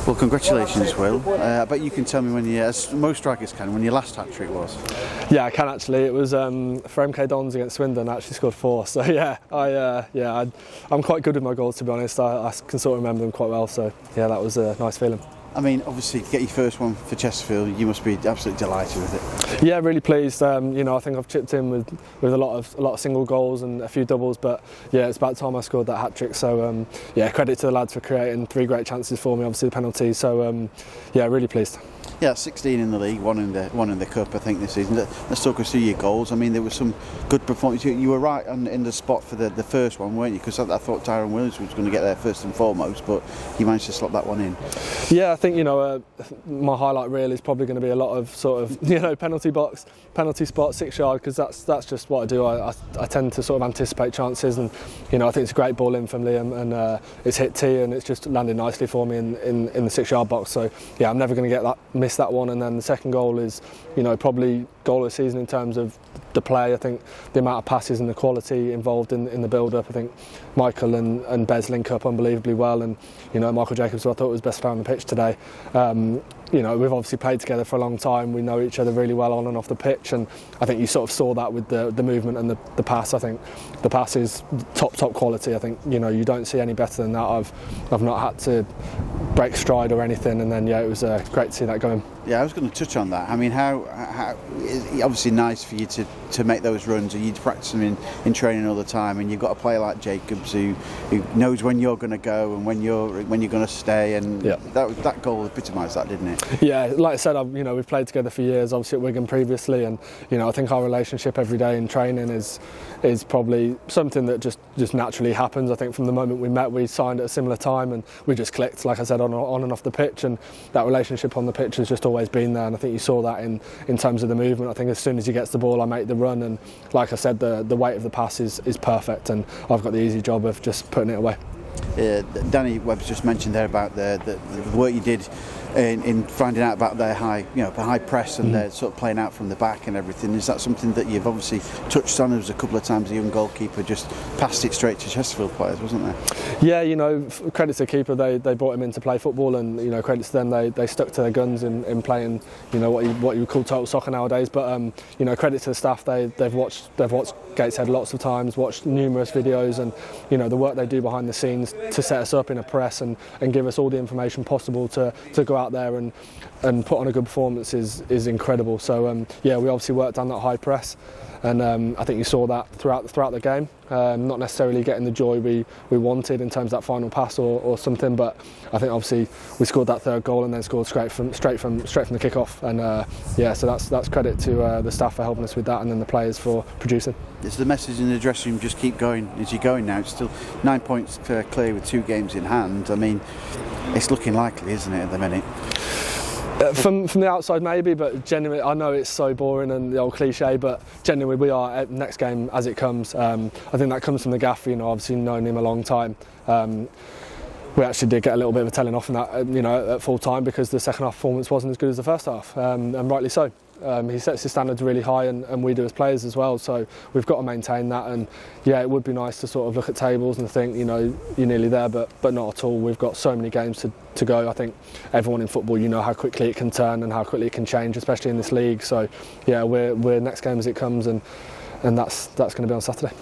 Well, congratulations, Will. I bet you can tell me when you, as most strikers can, when your last hat-trick was. Yeah, I can actually. It was for MK Dons against Swindon. I actually scored 4. So yeah, I'm quite good with my goals, to be honest. I can sort of remember them quite well. So yeah, that was a nice feeling. I mean, obviously, to get your first one for Chesterfield, you must be absolutely delighted with it. Yeah, really pleased. I think I've chipped in with a lot of single goals and a few doubles, but yeah, it's about time I scored that hat-trick. So yeah, credit to the lads for creating 3 great chances for me. Obviously, the penalty. So yeah, really pleased. Yeah, 16 in the league, one in the cup, I think, this season. Let's talk us through your goals. I mean, there was some good performance. You were right in the spot for the first one, weren't you? Because I thought Tyrone Williams was going to get there first and foremost, but you managed to slot that one in. Yeah, I think my highlight reel is probably going to be a lot of sort of penalty box, penalty spot, 6 yard, because that's just what I do. I tend to sort of anticipate chances, and I think it's a great ball in from Liam, and it's hit tee, and it's just landed nicely for me in the 6 yard box. So yeah, I'm never going to miss that one. And then the second goal is probably goal of the season in terms of the play. I think the amount of passes and the quality involved in the build-up. I think Michael and Bez link up unbelievably well, and Michael Jacobs, who I thought was best player on the pitch today. We've obviously played together for a long time. We know each other really well on and off the pitch, and I think you sort of saw that with the movement and the pass. I think the pass is top quality. I think you don't see any better than that. I've not had to break stride or anything, and then yeah, it was great to see that going. Yeah, I was going to touch on that. I mean, how it's obviously nice for you to make those runs, and you practice them in training all the time, and you've got a player like Jacobs who knows when you're going to go and when you're going to stay, and yeah, that goal epitomised that, didn't it? Yeah, like I said, we've played together for years, obviously at Wigan previously, and I think our relationship every day in training is probably something that just naturally happens. I think from the moment we met, we signed at a similar time, and we just clicked, like I said, on and off the pitch, and that relationship on the pitch has just always been there. And I think you saw that in terms of the movement. I think as soon as he gets the ball, I make the run, and like I said, the weight of the pass is perfect, and I've got the easy job of just putting it away. Danny Webb's just mentioned there about the work you did in finding out about their high press and their sort of playing out from the back and everything. Is that something that you've obviously touched on? There was a couple of times the young goalkeeper just passed it straight to Chesterfield players, wasn't there? Yeah, credit to the keeper. They brought him in to play football, and credit to them. They stuck to their guns in playing what you would call total soccer nowadays. But credit to the staff. They've watched Gateshead lots of times, watched numerous videos, and the work they do behind the scenes to set us up in a press and give us all the information possible to go out there and put on a good performance is incredible. So yeah, we obviously worked on that high press, and I think you saw that throughout the game. Not necessarily getting the joy we wanted in terms of that final pass or something, but I think obviously we scored that third goal and then scored straight from the kick-off, and yeah, so that's credit to the staff for helping us with that, and then the players for producing. It's the message in the dressing room, just keep going as you're going now. It's still 9 points clear with 2 games in hand. I mean, it's looking likely, isn't it, at the minute? From the outside maybe, but genuinely, I know it's so boring and the old cliche, but genuinely we are at next game as it comes. I think that comes from the gaffer, obviously known him a long time. We actually did get a little bit of a telling off in that, at full time, because the second half performance wasn't as good as the first half, and rightly so. He sets his standards really high, and we do as players as well, so we've got to maintain that. And yeah, it would be nice to sort of look at tables and think, you're nearly there, but not at all. We've got so many games to go. I think everyone in football, how quickly it can turn and how quickly it can change, especially in this league. So yeah, we're next game as it comes, and that's going to be on Saturday.